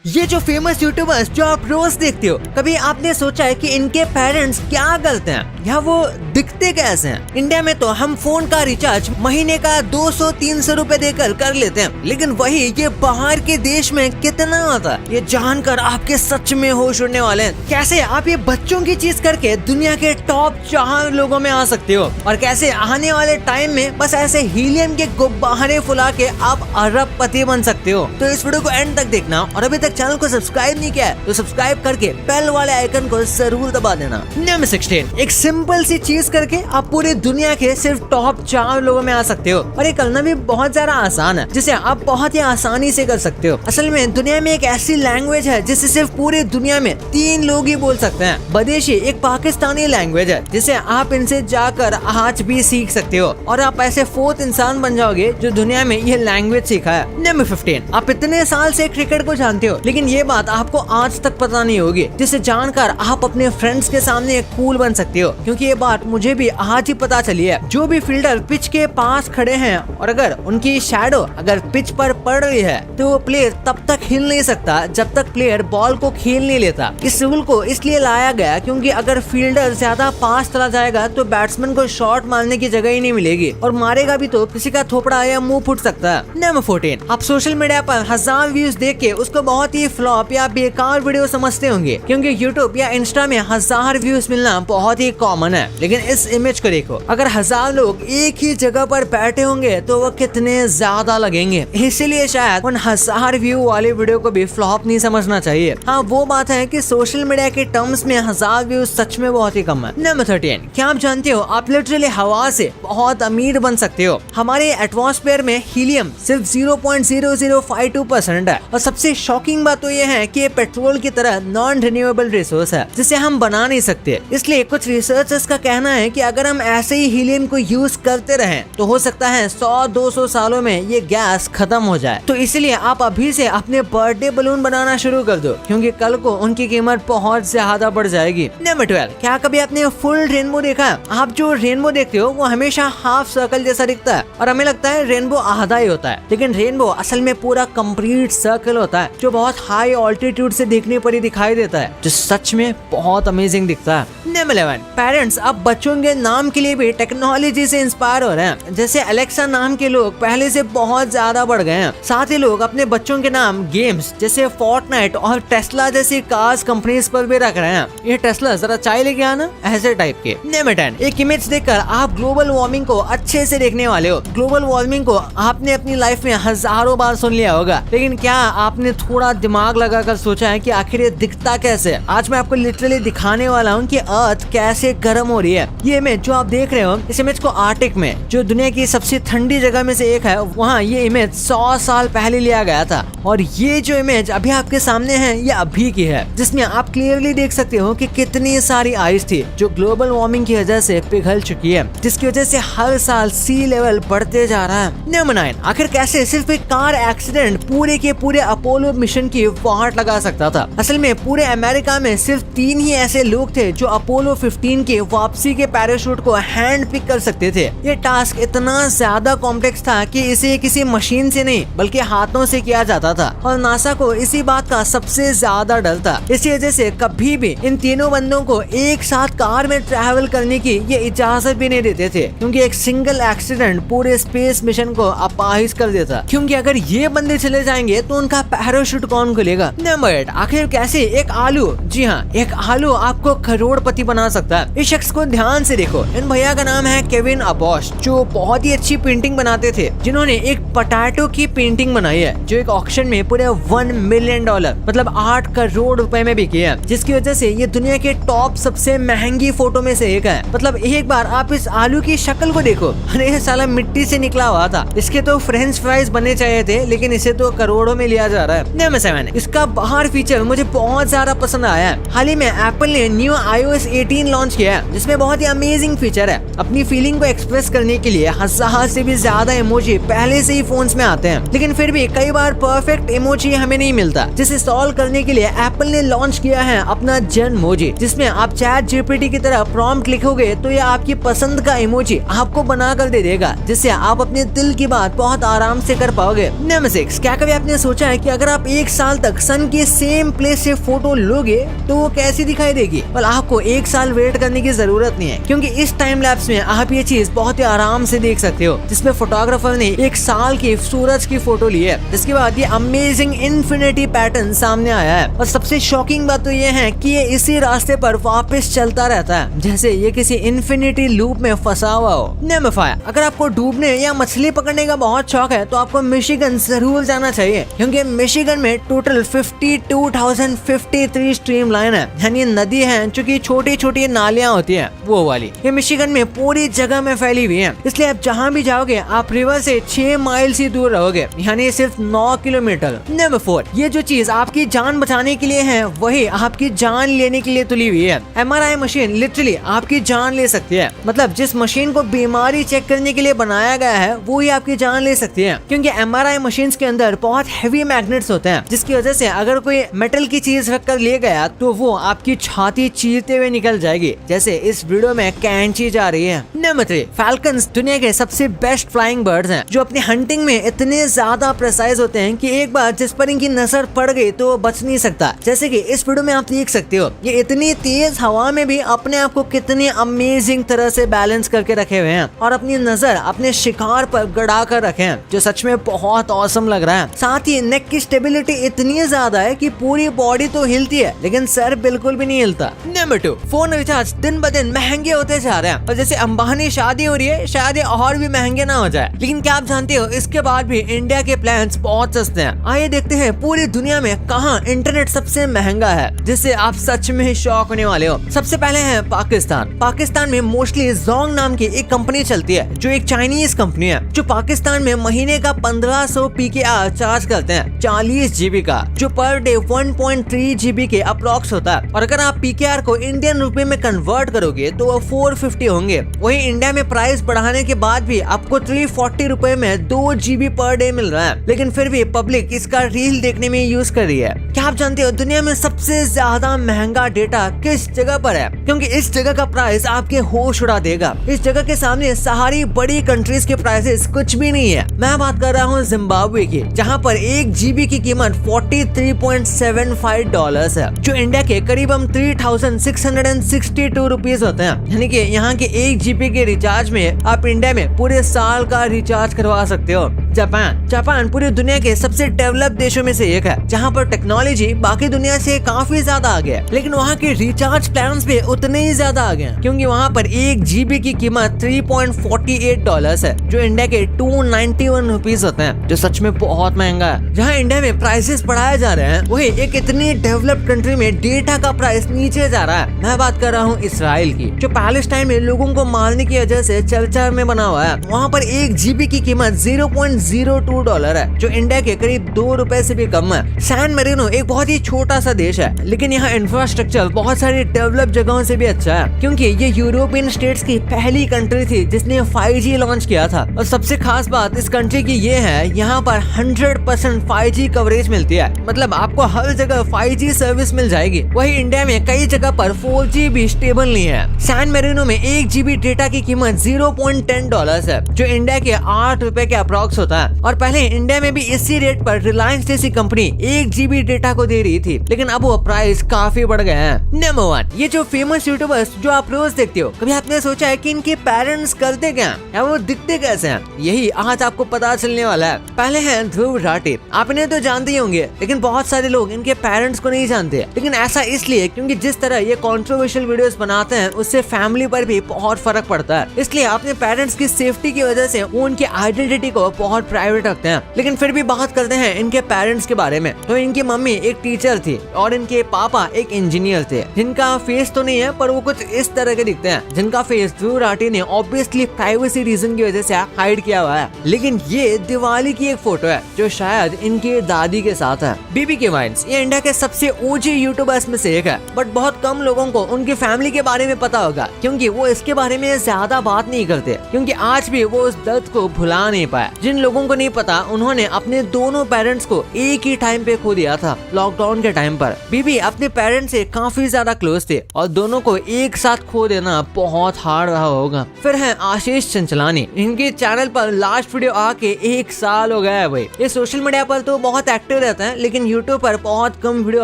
ये जो famous YouTubers जो आप रोज देखते हो, कभी आपने सोचा है कि इनके पेरेंट्स क्या करते हैं या वो दिखते कैसे हैं? इंडिया में तो हम फोन का रिचार्ज महीने का 200-300 रुपए देकर कर लेते हैं, लेकिन वही ये बाहर के देश में कितना आता है, ये जानकर आपके सच में होश उड़ने वाले हैं। कैसे आप ये बच्चों की चीज करके दुनिया के टॉप 4 लोगों में आ सकते हो, और कैसे आने वाले टाइम में बस ऐसे हीलियम के गुब्बारे फुला के आप अरबपति बन सकते हो। तो इस वीडियो को एंड तक देखना, और अभी तक चैनल को सब्सक्राइब नहीं किया है तो सब्सक्राइब करके बेल वाले आइकन को जरूर दबा देना। नंबर 16, एक सिंपल सी चीज करके आप पूरी दुनिया के सिर्फ टॉप 4 लोगों में आ सकते हो, और ये करना भी बहुत ज्यादा आसान है, जिसे आप बहुत ही आसानी से कर सकते हो। असल में दुनिया में एक ऐसी लैंग्वेज है जिसे सिर्फ पूरी दुनिया में 3 लोग ही बोल सकते हैं। बदेशी एक पाकिस्तानी लैंग्वेज है जिसे आप इनसे जाकर आज भी सीख सकते हो, और आप ऐसे 4th इंसान बन जाओगे जो दुनिया में ये लैंग्वेज सीखा है। नंबर 15, आप इतने साल से क्रिकेट को जानते हो, लेकिन ये बात आपको आज तक पता नहीं होगी, जिसे जानकर आप अपने फ्रेंड्स के सामने कूल बन सकते हो, क्योंकि ये बात मुझे भी आज ही पता चली है। जो भी फील्डर पिच के पास खड़े हैं और अगर उनकी शैडो अगर पिच पर पड़ रही है तो वो प्लेयर तब तक हिल नहीं सकता जब तक प्लेयर बॉल को खेल नहीं लेता। इस रूल को इसलिए लाया गया क्योंकि अगर फील्डर ज्यादा पास चला जाएगा तो बैट्समैन को शॉट मारने की जगह ही नहीं मिलेगी, और मारेगा भी तो किसी का थोपड़ा या मुंह फूट सकता है। नंबर 14, आप सोशल मीडिया पर 1000 व्यूज देख के उसको बहुत ही फ्लॉप या बेकार वीडियो समझते होंगे, क्योंकि यूट्यूब या इंस्टा में 1000 व्यूज मिलना बहुत ही कॉमन है। लेकिन इस इमेज को देखो, अगर 1000 लोग एक ही जगह पर बैठे होंगे तो वो कितने ज्यादा लगेंगे। इसीलिए शायद उन 1000 व्यू वाले वीडियो को भी फ्लॉप नहीं समझना चाहिए। हाँ, वो बात है कि सोशल मीडिया के टर्म्स में 1000 व्यूज सच में बहुत ही कम है। नंबर 13, क्या आप जानते हो आप लिटरली हवा से बहुत अमीर बन सकते हो। हमारे एटमॉस्फेयर में हीलियम सिर्फ 0.0052% है, और सबसे शॉकिंग बात तो ये है कि ये पेट्रोल की तरह नॉन रिन्यूएबल रिसोर्स है जिसे हम बना नहीं सकते। इसलिए कुछ रिसर्चर्स का कहना है कि अगर हम ऐसे ही हीलियम को यूज करते रहें तो हो सकता है 100-200 सालों में ये गैस खत्म हो जाए। तो इसलिए आप अभी से अपने बर्थडे बलून बनाना शुरू कर दो, क्योंकि कल को उनकी कीमत बहुत ज्यादा बढ़ जाएगी। नंबर 12, क्या कभी आपने फुल रेनबो देखा है? आप जो रेनबो देखते हो वो हमेशा हाफ सर्कल जैसा दिखता है, और हमें लगता है रेनबो आधा ही होता है, लेकिन रेनबो असल में पूरा कंप्लीट सर्कल होता है जो बहुत हाई ऑल्टीट्यूड से देखने पर ही दिखाई देता है, जो सच में बहुत अमेजिंग दिखता है। नंबर 11, पेरेंट्स अब बच्चों के नाम के लिए भी टेक्नोलॉजी से इंस्पायर हो रहे हैं। जैसे अलेक्सा नाम के लोग पहले से बहुत ज्यादा बढ़ गए हैं। साथ ही लोग अपने बच्चों के नाम गेम्स जैसे फोर्टनाइट और टेस्ला जैसी कार्स कंपनीज पर भी रख रहे हैं। ये टेस्ला जरा चाय लेके आना, ऐसे टाइप के। नंबर 10, एक इमेज देखकर आप ग्लोबल वार्मिंग को अच्छे से देखने वाले हो। ग्लोबल वार्मिंग को आपने अपनी लाइफ में हजारों बार सुन लिया होगा, लेकिन क्या आपने थोड़ा दिमाग लगाकर सोचा है कि आखिर ये दिखता कैसे? आज मैं आपको लिटरली दिखाने वाला हूँ कि अर्थ कैसे गर्म हो रही है। ये इमेज जो आप देख रहे हो, इस इमेज को आर्टिक में, जो दुनिया की सबसे ठंडी जगह में से एक है, वहाँ ये इमेज 100 साल पहले लिया गया था। और ये जो इमेज अभी आपके सामने है ये अभी की है, जिसमें आप क्लियरली देख सकते हो कि कितनी सारी आइस थी जो ग्लोबल वार्मिंग की वजह से पिघल चुकी है, जिसकी वजह से हर साल सी लेवल बढ़ते जा रहा है। नंबर 9, आखिर कैसे सिर्फ एक कार एक्सीडेंट पूरे के पूरे अपोलो मिशन की वाट लगा सकता था? असल में पूरे अमेरिका में सिर्फ 3 ही ऐसे लोग थे जो अपोलो 15 के वापसी के पैराशूट को हैंड पिक कर सकते थे। ये टास्क इतना ज्यादा कॉम्प्लेक्स था कि इसे किसी मशीन से नहीं बल्कि हाथों से किया जाता था, और नासा को इसी बात का सबसे ज्यादा डर था। इसी वजह से कभी भी इन तीनों बंदों को एक साथ कार में ट्रैवल करने की ये इजाजत भी नहीं देते थे, क्योंकि एक सिंगल एक्सीडेंट पूरे स्पेस मिशन को अपाहिज कर देता। क्योंकि अगर ये बंदे चले जाएंगे तो उनका पैराशूट कौन खुलेगा? नंबर 8, आखिर कैसे एक आलू, जी हाँ एक आलू आपको करोड़पति बना सकता है। इस शख्स को ध्यान से देखो, इन भैया का नाम है केविन अबॉश, जो बहुत ही अच्छी पेंटिंग बनाते थे, जिन्होंने एक पोटैटो की पेंटिंग बनाई है जो एक ऑक्शन में पूरे $1 मिलियन मतलब 8 करोड़ रुपए में बिकी है, जिसकी वजह से ये दुनिया के टॉप सबसे महंगी फोटो में से एक है। मतलब एक बार आप इस आलू की शक्ल को देखो, अरे ये साला मिट्टी से निकला हुआ था। इसके तो फ्रेंच फ्राइज बनने चाहिए थे, लेकिन इसे तो करोड़ों में लिया जा रहा है। नंबर 7, इसका बाहर फीचर मुझे बहुत ज्यादा पसंद आया है। हाल ही में एप्पल ने न्यू iOS 18 लॉन्च किया है, जिसमें बहुत ही अमेजिंग फीचर है। अपनी फीलिंग को एक्सप्रेस करने के लिए 1000 से भी ज्यादा इमोजी पहले से ही फोन्स में आते हैं, लेकिन फिर भी कई बार परफेक्ट इमोजी हमें नहीं मिलता, जिसे सॉल्व करने के लिए एप्पल ने लॉन्च किया है अपना जनमोजी, जिसमें आप चैट जीपीटी की तरह प्रॉम्प्ट लिखोगे तो ये आपकी पसंद का इमोजी आपको बना कर दे देगा, जिससे आप अपने दिल की बात बहुत आराम से कर पाओगे। नंबर 6, क्या कभी आपने सोचा है कि अगर आप एक साल तक सन के सेम प्लेस से फोटो लोगे तो वो कैसी दिखाई देगी? और आपको 1 साल वेट करने की जरूरत नहीं है, क्योंकि इस टाइम लैप्स में आप ये चीज बहुत ही आराम से देख सकते हो, जिसमें फोटोग्राफर ने 1 साल की सूरज की फोटो ली है। इसके बाद ये अमेजिंग इन्फिनिटी पैटर्न सामने आया है। और सबसे शॉकिंग बात तो ये है कि ये इसी रास्ते पर वापस चलता रहता है, जैसे ये किसी इन्फिनिटी लूप में फंसा हुआ हो। नंबर 5, अगर आपको डूबने या मछली पकड़ने का बहुत शौक है तो आपको मिशिगन जरूर जाना चाहिए, क्योंकि मिशिगन में टोटल 52,053 स्ट्रीम लाइन है, यानी नदी है जो कि छोटी छोटी नालियां होती है वो वाली। ये मिशिगन में पूरी जगह में फैली हुई है, इसलिए आप जहाँ भी जाओगे आप रिवर से 6 माइल ही दूर रहोगे, यानी सिर्फ 9 किलोमीटर। नंबर 4, ये जो चीज आपकी जान बचाने के लिए है वही आपकी जान लेने के लिए तुली हुई है। MRI मशीन लिटरली आपकी जान ले सकती है, मतलब जिस मशीन को बीमारी चेक करने के लिए बनाया गया है वो ही आपकी जान ले सकती है, क्योंकि MRI मशीन के अंदर बहुत हैवी मैग्नेट्स होते हैं, जिसकी वजह से अगर कोई मेटल की चीज रख कर ले गया तो वो आपकी छाती चीरते हुए निकल जाएगी, जैसे इस वीडियो में कैंची जा रही है। नंबर 3, फैल्कन्स दुनिया के सबसे बेस्ट फ्लाइंग बर्ड्स हैं, जो अपनी हंटिंग में इतने ज्यादा प्रिसाइज होते हैं कि एक बार जिस पर इनकी नजर पड़ गई तो वो बच नहीं सकता। जैसे कि इस वीडियो में आप देख सकते हो, ये इतनी तेज हवा में भी अपने आप को कितनी अमेजिंग तरह से बैलेंस करके रखे हुए हैं और अपनी नजर अपने शिकार पर गड़ा कर रखे हैं, जो सच में बहुत ऑसम लग रहा है। साथ ही नेक की स्टेबिलिटी इतनी ज्यादा है कि पूरी बॉडी तो हिलती है लेकिन सर बिल्कुल भी नहीं हिलता। नंबर 2, फोन रिचार्ज दिन ब दिन महंगे होते जा रहे हैं, और जैसे अंबानी शादी हो रही है शायद ये और भी महंगे ना हो जाए, लेकिन क्या आप जानते हो इसके बाद भी इंडिया के प्लान्स बहुत सस्ते हैं। आइए देखते हैं पूरी दुनिया में कहाँ इंटरनेट सबसे महंगा है, जिससे आप सच में शॉक होने वाले हो। सबसे पहले है पाकिस्तान। पाकिस्तान में मोस्टली जोंग नाम की एक कंपनी चलती है, जो एक चाइनीज कंपनी है, जो पाकिस्तान में महीने का 1500 PKR चार्ज करते हैं, 40 GB का, जो पर डे 1.3 GB के अप्रोक्स होता है। और अगर आप PKR को इंडियन रुपए में कन्वर्ट करोगे तो वो 450 होंगे। वही इंडिया में प्राइस बढ़ाने के बाद भी आपको 340 रुपए में 2 GB पर डे मिल रहा है, लेकिन फिर भी पब्लिक इसका रील देखने में यूज कर रही है। क्या आप जानते हो दुनिया में सबसे ज्यादा महंगा डेटा किस जगह पर है? क्योंकि इस जगह का प्राइस आपके होश उड़ा देगा। इस जगह के सामने सारी बड़ी कंट्रीज के प्राइसेस कुछ भी नहीं है। मैं बात कर रहा हूँ जिम्बाब्वे की, जहाँ पर 1 GB की कीमत $43.75 है, जो इंडिया के करीबन 3,662 रुपीज होते हैं। यानी कि यहाँ के 1 GB के रिचार्ज में आप इंडिया में पूरे साल का रिचार्ज करवा सकते हो। जापान पूरी दुनिया के सबसे डेवलप्ड देशों में से एक है, जहाँ पर टेक्नोलॉजी बाकी दुनिया से काफी ज्यादा आगे है, लेकिन वहाँ के रिचार्ज प्लान्स भी उतने ही ज्यादा आगे हैं, क्योंकि वहाँ पर 1 GB की कीमत $3.48 है, जो इंडिया के 291 रुपीज होते हैं, जो सच में बहुत महंगा है। जहाँ इंडिया में प्राइसेस बढ़ाए जा रहे हैं, वही एक इतनी डेवलप्ड कंट्री में डेटा का प्राइस नीचे जा रहा है। मैं बात कर रहा हूँ इसराइल की, जो पैलेस्टाइन में लोगों को मारने की वजह से चर्चा में बना हुआ है। वहाँ पर 1 GB की कीमत $0.02 है, जो इंडिया के करीब 2 रुपए से भी कम है। सैन मेरिनो एक बहुत ही छोटा सा देश है, लेकिन यहाँ इंफ्रास्ट्रक्चर बहुत सारी डेवलप जगहों से भी अच्छा है, क्योंकि ये यूरोपियन स्टेट्स की पहली कंट्री थी जिसने 5G लॉन्च किया था। और सबसे खास बात इस कंट्री की ये है, यहाँ पर 100% 5G कवरेज मिलती है, मतलब आपको हर जगह 5G सर्विस मिल जाएगी। वही इंडिया में कई जगह पर 4G भी स्टेबल नहीं है। सैन मेरिनो में 1 GB डेटा की कीमत $0.10 है, जो इंडिया के 8 रुपए के अप्रॉक्स होता है। और पहले इंडिया में भी इसी रेट पर रिलायंस जैसी कंपनी 1 GB डेटा को दे रही थी, लेकिन अब वो प्राइस काफी बढ़ गए हैं। नंबर 1, ये जो फेमस यूट्यूबर्स जो आप रोज देखते हो, कभी आपने सोचा है कि इनके पेरेंट्स करते क्या या वो दिखते कैसे हैं? यही आज आपको पता चलने वाला है। पहले हैं ध्रुव राठी। आप इन्हें तो जानते ही होंगे, लेकिन बहुत सारे लोग इनके पेरेंट्स को नहीं जानते। लेकिन ऐसा इसलिए क्योंकि जिस तरह ये कंट्रोवर्शियल वीडियोस बनाते हैं, उससे फैमिली पर भी बहुत फर्क पड़ता है। इसलिए अपने पेरेंट्स की सेफ्टी की वजह से वो उनकी आइडेंटिटी को बहुत प्राइवेट रखते हैं। लेकिन फिर भी बात करते हैं इनके पेरेंट्स के बारे में, तो इनकी मम्मी एक टीचर थी और इनके पापा एक इंजीनियर थे, जिनका फेस तो नहीं है पर वो कुछ इस तरह के दिखते हैं, जिनका फेस ध्रुव राठी ने ऑब्वियसली प्राइवेसी रीजन की वजह से हाइड किया हुआ है। लेकिन ये दिवाली की एक फोटो है जो शायद इनके दादी के साथ है। BBK वाइन्स ये इंडिया के सबसे ऊंचे यूट्यूबर्स में से एक है, बट बहुत कम लोगों को उनकी फैमिली के बारे में पता होगा, क्योंकि वो इसके बारे में ज्यादा बात नहीं करते, क्योंकि आज भी वो उस दर्द को भुला नहीं पाया। जिन लोगों को नहीं पता, उन्होंने अपने दोनों पेरेंट्स को एक ही टाइम पे खो दिया था। लॉकडाउन के टाइम पर बीबी अपने पेरेंट्स से काफी ज्यादा क्लोज थे और दोनों को एक साथ खो देना बहुत हार्ड रहा होगा। फिर है आशीष चंचलानी, इनके चैनल पर लास्ट वीडियो आके 1 साल हो गया है भाई। ये सोशल मीडिया पर तो बहुत एक्टिव रहते हैं लेकिन यूट्यूब पर बहुत कम वीडियो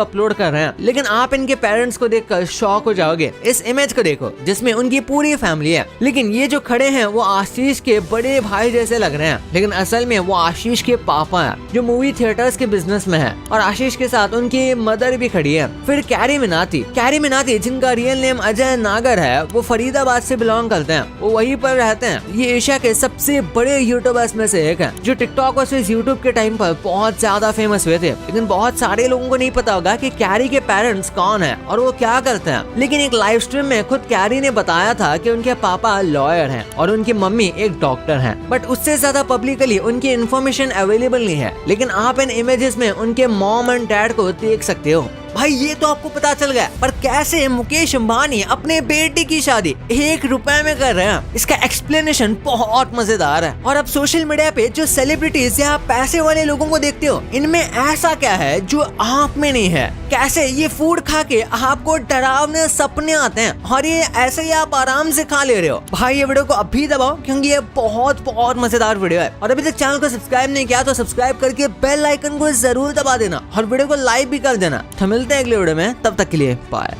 अपलोड कर रहे हैं। लेकिन आप इनके पेरेंट्स को देखकर शॉक हो जाओगे। इस इमेज को देखो जिसमें उनकी पूरी फैमिली है, लेकिन ये जो खड़े हैं वो आशीष के बड़े भाई जैसे लग रहे हैं, लेकिन असल में वो आशीष के पापा हैं जो मूवी थिएटर्स के बिजनेस में है। और आशीष के साथ उनकी मदर भी खड़ी है। फिर कैरी मिनाती जिनका रियल नेम अजय नागर है, वो फरीदाबाद से बिलोंग करते हैं, वो वहीं पर रहते हैं। ये एशिया के सबसे बड़े यूट्यूबर्स में से एक है जो टिकटॉक और यूट्यूब के टाइम पर बहुत ज्यादा फेमस हुए थे। लेकिन बहुत सारे लोगों को नहीं पता होगा कि कैरी के पेरेंट्स कौन है और वो क्या करते हैं। लेकिन एक लाइव स्ट्रीम में खुद कैरी ने बताया था कि उनके पापा लॉयर हैं और उनकी मम्मी एक डॉक्टर हैं, बट उससे ज्यादा पब्लिकली उनकी इन्फॉर्मेशन अवेलेबल नहीं है। लेकिन आप इन इमेजेस में उनके मॉम एंड डैड को देख सकते हो। भाई ये तो आपको पता चल गया, पर कैसे मुकेश अंबानी अपने बेटे की शादी 1 रुपए में कर रहे हैं, इसका एक्सप्लेनेशन बहुत मजेदार है। और अब सोशल मीडिया पे जो सेलिब्रिटीज या पैसे वाले लोगों को देखते हो, इनमें ऐसा क्या है जो आप में नहीं है? कैसे ये फूड खा के आपको डरावने सपने आते हैं और ये ऐसे ही आप आराम से खा ले रहे हो? भाई ये वीडियो को अभी दबाओ क्योंकि ये बहुत मजेदार वीडियो है। और अभी तक चैनल को सब्सक्राइब नहीं किया तो सब्सक्राइब करके बेल आइकन को जरूर दबा देना और वीडियो को लाइक भी कर देना। मिलते हैं अगले वीडियो में, तब तक के लिए बाय।